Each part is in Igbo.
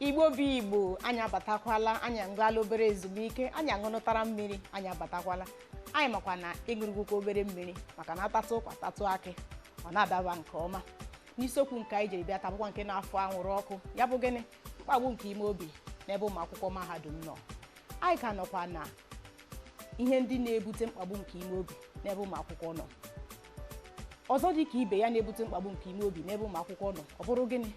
Igbo bụ Igbo, anyị abatakwala, anyị ngala obere ezumike, anyị aṅụnụtara mmiri, anyị abatakwala. Anyị makwa na ịṅụrụgwukwa obere mmiri maka na atatụ ụkwa tatụ akị, ọ na-adaba nke ọma. N'isiokwu nke anyị jiri bịa tabụkwa nke na-afọ anwụrụ ọkụ, ya bụ gịnị? Mkpagbu nke ime obi n'ebe ụmụ akwụkwọ mahadum nọ. Anyị ka nọkwa na ihe ndị na-ebute mkpagbu nke ime obi n'ebe ụmụ akwụkwọ nọ. Ọzọ dị ka ibe ya na-ebute mkpagbu nke ime obi n'ebe ụmụ akwụkwọ nọ, ọ bụrụ gịnị?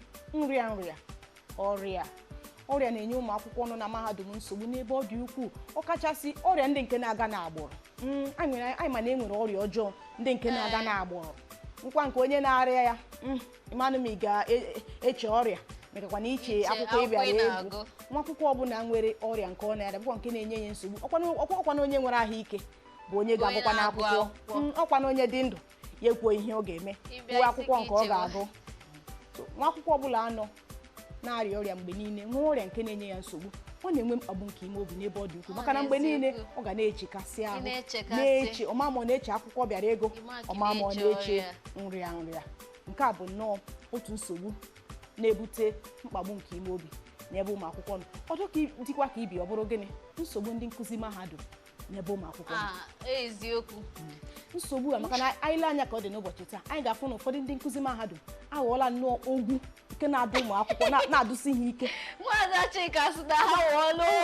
Ọrịa na-enye ụmụ akwụkwọ nọ na mahadum nsogbu n'ebe ọ dị ukwuu, ọkachasị ọrịa ndị nke na-aga n'agbụrụ. Anyị ma na e nwere ọrịa ọjọọ ndị nke na-aga n'agbụrụ. Nkwa nke onye na-arịa ya, ịmanụ ma ị ga-eche ọrịa mekakwa na iche akwụkwọ ịbịara ego. Nwa akwụkwọ ọbụla nwere ọrịa nke ọ na-arịa bụkwa nke na-enye ya nsogbu. Ọkwa na onye nwere ahụike bụ onye ga-agụkwa n'akwụkwọ. Ọkwa na onye dị ndụ ya ekwuo ihe ọ ga-eme, kwuo akwụkwọ nke ọ ga-agụ. Nwa akwụkwọ ọbụla anọ na-arịa ọrịa mgbe niile nwee ọrịa nke na-enye ya nsogbu, ọ na-enwe mkpagbu nke ime obi n'ebe ọ dị ukwuu, maka na mgbe niile ọ ga na-echekasị ahụ, na-eche ọmamọ, na-eche akwụkwọ bịara ego, ọmamọ na-eche nrịa. Nke a bụ nnọọ otu nsogbu na-ebute mkpagbu nke ime obi n'ebe ụmụ akwụkwọ nọ. Ọzọ dịkwa ka ibi, ọ bụrụ gịnị? Nsogbu ndị nkụzi mahadum n'ebe ụmụ akwụkwọ nọ. Eziokwu. Nsogbu a maka na anyị lee anya ka ọ dị n'ụbọchị taa, anyị ga-afụ na ụfọdụ ndị nkụzi mahadum aghọọla nnọọ ogwu nke na-adụ ụmụ akwụkwọ na-adụsi ha ike. Nwaada Chika sị na ha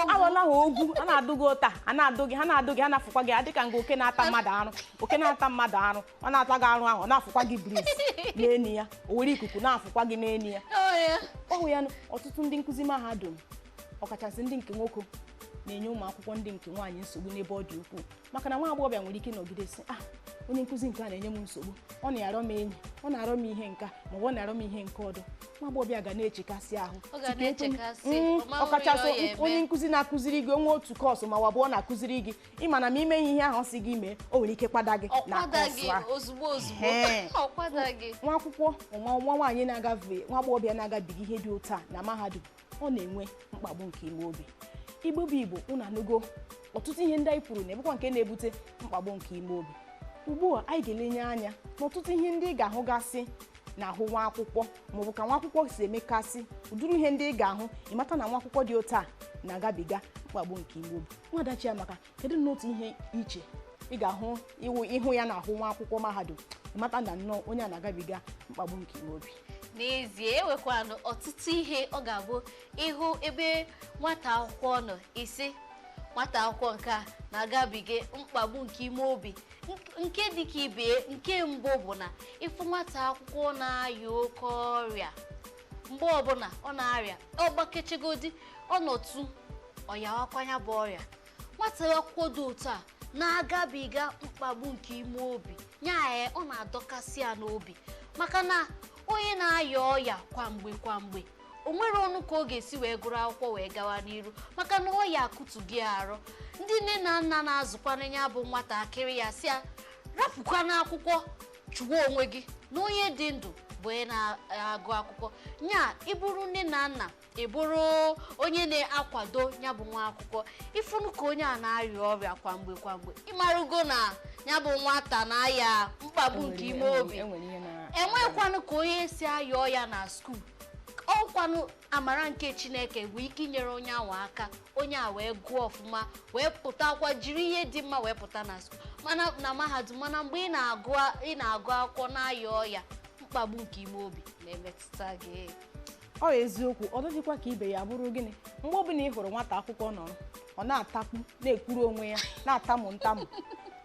aghọọla ha ogwu, a na-adụ gị ụta, a na-adụ gị, ha na-adụ gị, ha na-afụkwa gị adịka nga oke na-ata mmadụ arụ. Oke na-ata mmadụ arụ, ọ na-ata gị arụ ahụ, ọ na-afụkwa gị bris n'enu ya, o were ikuku na-afụkwa gị n'enu ya. Ọhụ ya ọtụtụ ndị nkụzi mahadum, ọkachasị ndị nke nwoke, na-enye ụmụ akwụkwọ ndị nke nwaanyị nsogbu n'ebe ọ dị ukwuu, maka na nwa agbọghọbịa nwere ike nọgide sị, onye nkụzi nke a na-enye m nsogbu, ọ na-arọ m enyi, ọ na-arọ m ihe nka, ma ọ na-arọ m ihe nke ọdụ. Nwa agbọghọbịa ga na-echekasị ahụ, ọkachasị onye nkụzi na-akụziri gị onwe otu kọọsụ ma wabụọ na-akụziri gị, ịma na ma ime ihe ahụ ọ sị gị mee, o nwere ike kwada gị na kọọsụ ahụ. Nwa akwụkwọ nwa nwaanyị na-agafe, nwa agbọghọbịa na-agabiga ihe dị otu a na mahadum, ọ na-enwe mkpagbu nke ime obi. Igbo bụ Igbo, unu anụgo ọtụtụ ihe ndị anyị kwuru na-ebukwa nke na-ebute mkpagbu nke ime obi. Ugbu a anyị ga-elenye anya n'ọtụtụ ihe ndị ị ga-ahụgasị n'ahụ nwa akwụkwọ, maọbụ ka nwa akwụkwọ si emekasị ụdịrị ihe ndị ị ga-ahụ ịmata na nwa akwụkwọ dị otu a na-agabiga mkpagbu nke ime obi. Nwaada Chiamaka, kedu n'otu ihe iche ị ga-ahụ ịhụ ya n'ahụ nwa akwụkwọ mahadum ịmata na nnọọ onye a na-agabiga mkpagbu nke ime obi? N'ezie, enwekwana ọtụtụ ihe ọ ga-abụ ịhụ ebe nwata akwụkwọ nọ, isi nwata akwụkwọ nke a na-agabiga mkpagbu nke ime obi. Nke dị ka ibe nke mbụ bụ na ịfụ nwata akwụkwọ na-arịa oke ọrịa, mgbe ọbụla ọ na-arịa, ọgbakechegodi ọnọtụ ọyawakwanya bụ ọrịa, nwata akwụkwọ dị otu a na-agabiga mkpagbu nke ime obi, nya ọ na-adọkasị ya n'obi, maka na onye na-arịa ọrịa kwamgbe o nwere ọnụ ka ọ ga-esi wee gụrụ akwụkwọ wee gawa n'iru, maka na ọrịa akụtụghị arụ. Ndị nne na nna na-azụkwana ya bụ nwatakịrị ya si ya rapụkwa n'akwụkwọ, chụwa onwe gị na onye dị ndụ bụ onye na-agụ akwụkwọ. Nya ịbụrụ nne na nna, ịbụrụ onye na-akwado ya bụ nwa akwụkwọ, ịfụnụ ka onye a na-arịa ọrịa kwamgbe ịmarụgo na ya bụ nwata na-aya mkpagbu nke ime obi. Enwekwanụ ka onye si arịa ọya na skuul, ọkwanụ amara nke Chineke bụ ike inyere onye ahụ aka, onye a wee gụọ ọfụma, wee pụtakwa jiri ihe dị mma wee pụta na skuul, mana na mahadum. Mana mgbe ị na-agụ akwụkwọ na-arịa ọya, mkpagbu nke ime obi na-emetụta gị. Ọ eziokwu, ọ dịkwa ka ibe ya bụrụ gịnị? Mgbe ọbụla ị hụrụ nwata akwụkwọ nọrọ, ọ na-atakpu, na-ekwuru onwe ya, na-atamụ ntamụ,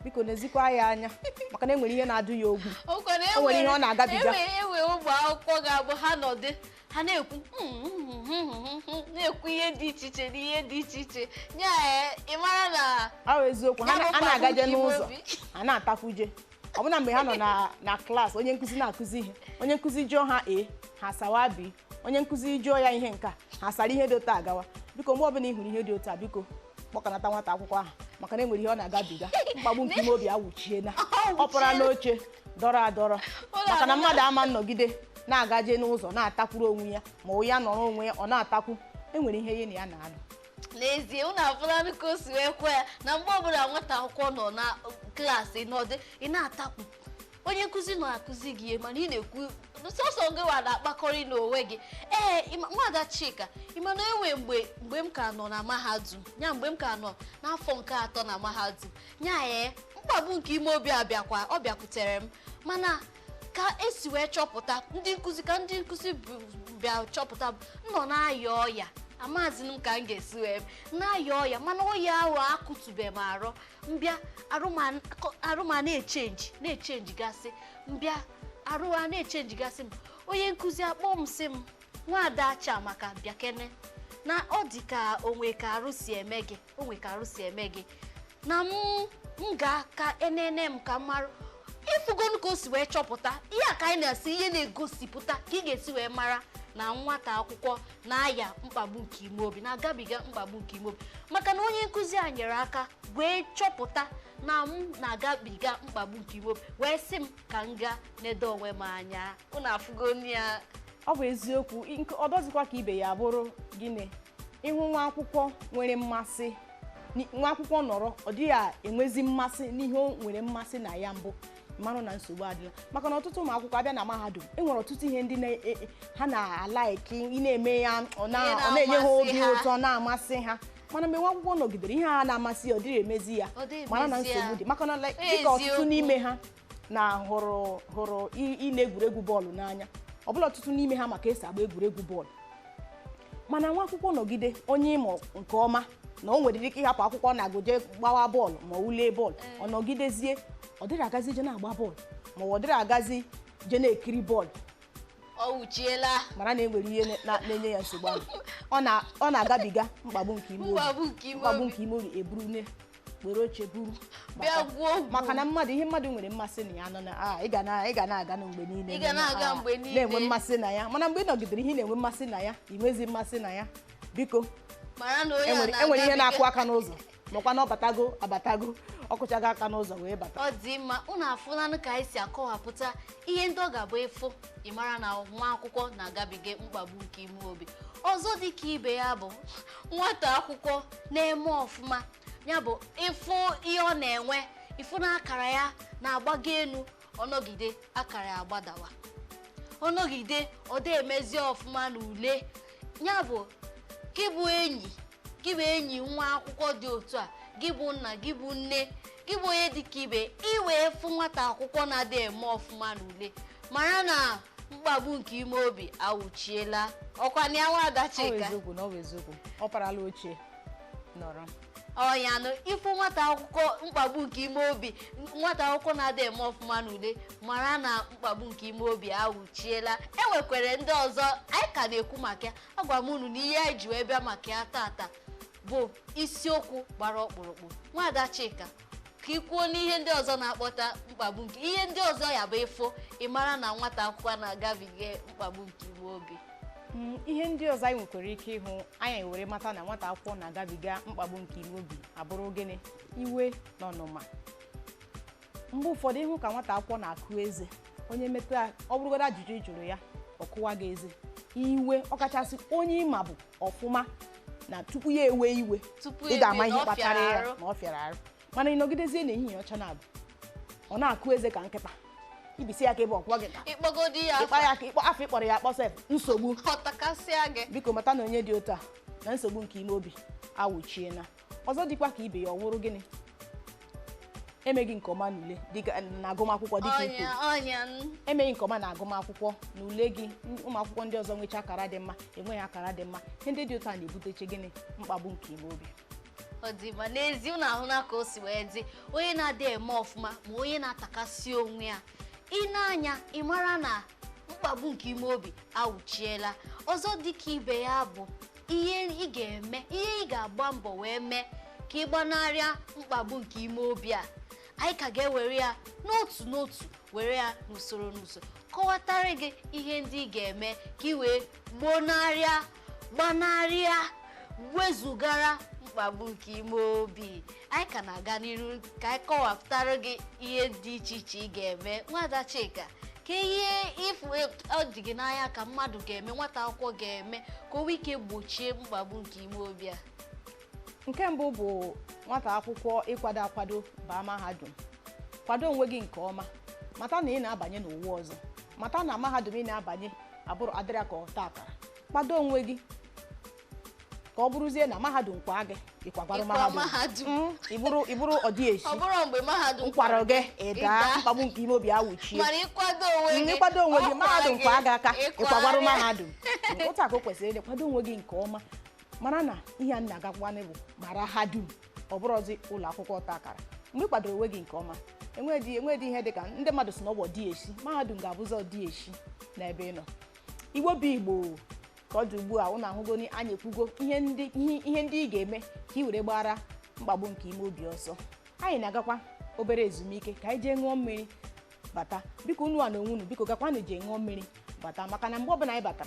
biko nezikwa ya anya, maka na enwere ihe na-adụ ya ogwu, o nwere ihe ọ na-agabiga. Enwe ụmụ akwụkwọ ga-abụ ha nọdụ, ha na-ekwu ihe dị iche iche na ihe dị iche iche, nya ị mara na ọ eziokwu, ha na-agaje n'ụzọ, ha na-atakwuje. Ọbụna mgbe ha nọ na klaasị, onye nkụzi na-akụzi ihe, onye nkụzi jụọ ha ha asawa B, onye nkụzi jụọ ya ihe nka, ha sara ihe dị otu agawa. Biko mgbe ọbụla ị hụrụ ihe dị otu a, biko kpọkọnata nwata akwụkwọ ahụ, maka na enwere ihe ọ na-agabiga. Mkpagbu nke ime obi awụchiena, ọ pụra n'oche dọrọ adọrọ, maka na mmadụ ama nnọgide na-agaje n'ụzọ na-atakwuru onwe ya, ma ọ ya nọrọ onwe ya ọ na-atakwu, enwere ihe ya na ya na-alụ. N'ezie, unu afụlanụ ka o si wee kwe ya na mgbe ọbụla nwata akwụkwọ nọ na klaasị nọdụ, ị na-atakwu, onye nkụzi nọ akụzi gị ihe, mana ị na-ekwu sọsọ gị wa na-akpakọrị n'onwe gị. Nwada Chika, ịma na enwe mgbe m ka nọ na mahadum, ya mgbe m ka nọ n'afọ nke 3 na mahadum, ya mkpagbu nke ime obi ọ bịakwutere m, mana ka esi wee chọpụta ndị nkụzi bịa chọpụta nọ na-aya ọya, amazi m ka m ga-esi wee na-aya ọya, mana ọya ahụ akụtube m arụ, mbịa arụma na-echenji gasị, mbịa arụwa na-echenji gasị m. Onye nkụzi akpọ m sị m, Nwada Chiamaka bịa kene na ọ dị ka onwe ka arụ si eme gị, na m ga-aka enene m ka mmarụ ifugonu ka o si wee chọpụta ihe a ka anyị na-asị ihe na-egosipụta ka ị ga-esi wee mara na nwata akwụkwọ na-aya mkpagbu nke ime obi, na-agabiga mkpagbu nke ime obi, maka na onye nkụzi a nyere aka wee chọpụta na m na-agabiga mkpagbu nke ime obi, wee sị m ka m gaa nedo onwe m anya. Unu afụgonu ya. Ọ bụ eziokwu, ọ dọzikwa ka ibe ya bụrụ gịnị, ịhụ nwa akwụkwọ nwere mmasị, nwa akwụkwọ nọrọ ọ dịghị enwezi mmasị n'ihe o nwere mmasị na ya mbụ, mmanụ na nsogbu adịla. Maka na ọtụtụ ụmụ akwụkwọ abịa na mahadum enwere ọtụtụ ihe ndị ha na-alaiki ị na-eme ya, ọ na-enye ha obi ụtọ, na-amasị ha, mana mgbe nwa akwụkwọ nọgidere ihe ha na-amasị ọ dịrị emezi ya, mana na nsogbu dị. Maka na dịka ọtụtụ n'ime ha na hụrụ ile egwuregwu bọọlụ n'anya, ọbụla ọtụtụ n'ime ha maka esi agba egwuregwu bọọlụ, mana nwa akwụkwọ nọgide onye ịmụ nke ọma na o nwere ike ịhapụ akwụkwọ na-agụje gbawa bọọlụ ma ulee bọọlụ, ọ nọgidezie ọ dịrị agazi je na-agba bọọlụ ma ọ dịrị agazi je na-ekiri bọọlụ, ọ wuchiela, mara na enwere ihe na-enye ya nsogbu ahụ. Ọ na-agabiga mkpagbu nke ime obi, eburu were oche buru maka na ihe mmadụ nwere mmasị na ya nọ na ị ga na-aga na mgbe niile na-enwe mmasị na ya, mana mgbe ị nọgidere ihe na-enwe mmasị na ya, ị nwezi mmasị na ya, biko enwere ihe na-akụ aka n'ụzọ, makwa na ọ abatago ọkụchago aka n'ụzọ wee bata. Ọ dị mma, unu afụlanụ ka anyị si akọwapụta ihe ndị ọ ga-abụ ịfụ ịmara na nwa akwụkwọ na-agabiga mkpagbu nke ime obi. Ọzọ dị ka ibe ya bụ nwata akwụkwọ na-eme ọfụma, ya bụ ịfụ ihe ọ na-enwe, ịfụ na akara ya na-agbago elu, ọnọgide akara ya agbadawa, ọnọgide ọ dị emezi ọfụma n'ule, ya bụ gị bụ enyi nwa akwụkwọ dị otu a, gị bụ nna, gị bụ nne, gị bụ onye dịka ibe, iwee fụ nwata akwụkwọ na-adị eme ọfụma n'ule, mara na mkpagbu nke ime obi awụchiela. Ọkwa na ya Nwada Chika, ọ parala ochie nọrọ ọyanụ ịfụ nwata akwụkwọ mkpagbu nke ime obi, nwata akwụkwọ na-adị eme ọfụma n'ule, mara na mkpagbu nke ime obi awụchiela. Enwekwere ndị ọzọ anyị ka na-ekwu maka ya. Agwa m unu na ihe anyị ji wee bịa maka ya tata bụ isiokwu gbara ọkpụrụkpụ. Nwada Chika, ka ị kwuo n'ihe ndị ọzọ na-akpọta mkpagbu nke ihe ndị ọzọ ya bụ ịfụ ịmara na nwata akwụkwọ na-agabiga mkpagbu nke ime obi. Ihe ndị ọzọ anyị nwekwara ike ịhụ anyị were mata na nwata akwụkwọ na-agabiga mkpagbu nke ime obi abụrụ gịnị, iwe na ọnụma. Mgbe ụfọdụ ịhụ ka nwata akwụkwọ na-akụ eze, onye metụ ọ bụrụgodo ajụjụ ị jụrụ ya ọ kụwa gị eze, iwe, ọkachasị onye ịma bụ ọfụma na tupu ya ewe iwe ị ga-ama ihe kpatara ya na ọ fịara arụ, mana ị nọgidezie n'ehihie ọcha na-abụ ọ na-akụ eze ka nkịta, ibisi ya ka ebe ọkwụwa gị ịkpọgodi ya ịkpa ya ka afọ ịkpọrọ ya akpọsef nsogbu, ọtakasịa gị. biko mata na onye dị otu a na nsogbu nke ime obi awụchiena. Ọzọ dịkwa ka ibe ya ọ wụrụ gịnị, emeghị nke ọma n'ule dịka na agụmakwụkwọ, dịka ikwu emeghị nke ọma na agụmakwụkwọ na ule gị. Ụmụ akwụkwọ ndị ọzọ nwecha akara dị mma, enweghị akara dị mma, ihe ndị dị otu a na-ebuteche gịnị, mkpagbu nke ime obi. Ọ dị mma, n'ezi unu ahụ na ka o si wee dị, onye na-adị eme ọfụma ma onye na-atakasị onwe ya, ị na-anya ị mara na mkpagbu nke ime obi awụchiela. Ọzọ dịka ibe ya bụ ihe ị ga-eme, ihe ị ga-agba mbọ wee mee ka ị gbanarịa mkpagbu nke ime obi a. Anyị ka ga-ewere ya n'otu were ya n'usoro kọwatara gị ihe ndị ị ga-eme ka ị wee gbanarịa wezugara mkpagbu nke ime obi. Anyị ka na-aga n'iru ka anyị kọwapụtara gị ihe dị iche iche ị ga-eme. Nwada Chika, ka ihe ịfụ ọ dị gị n'anya ka mmadụ ga-eme, nwata akwụkwọ ga-eme ka o nwee ike gbochie mkpagbu nke ime obi a? Nke mbụ bụ nwata akwụkwọ ịkwado akwado baa mahadum, kwado onwe gị nke ọma, mata na ị na-abanye n'ụwa ọzọ. mata na mahadum ị na-abanye abụrụ adịrị ka ọta akara. Kwado onwe gị ka ọ bụrụzie na mahadum kwa gị ịkwagwarụ mahadum. Ịbụrụ ọdịeshi. Ọ bụrụ mgbe mahadum kwara gị ịda mkpagbu nke ime obi awụchie. mana ịkwado onwe gị mahadum kwa gị aka ịkwagwarụ mahadum. Otu a ka o kwesịrị ịdị kwado onwe gị nke ọma mara na ihe a na-agakwanị bụ mara ha dum ọ bụrụzi ụlọ akwụkwọ ọta akara. Mgbe ị kwadoro onwe gị nke ọma enwedị ihe dị ka ndị mmadụ si na ọ bụ ọdịeshi mahadum ga-abụzi ọdịeshi n'ebe ị nọ. Igbo bụ Igbo ka ọ dị ugbu a ụnụ ahụgoni anyị ekwugo ihe ndị ị ga-eme ka ị were gbara mkpagbu nke ime obi ọsọ. Anyị na-agakwa obere ezumike ka anyị jee ṅụọ mmiri bata. Biko unu a na onwe unu biko gakwanụ jee ṅụọ mmiri bata maka na mgbe ọbụla anyị batara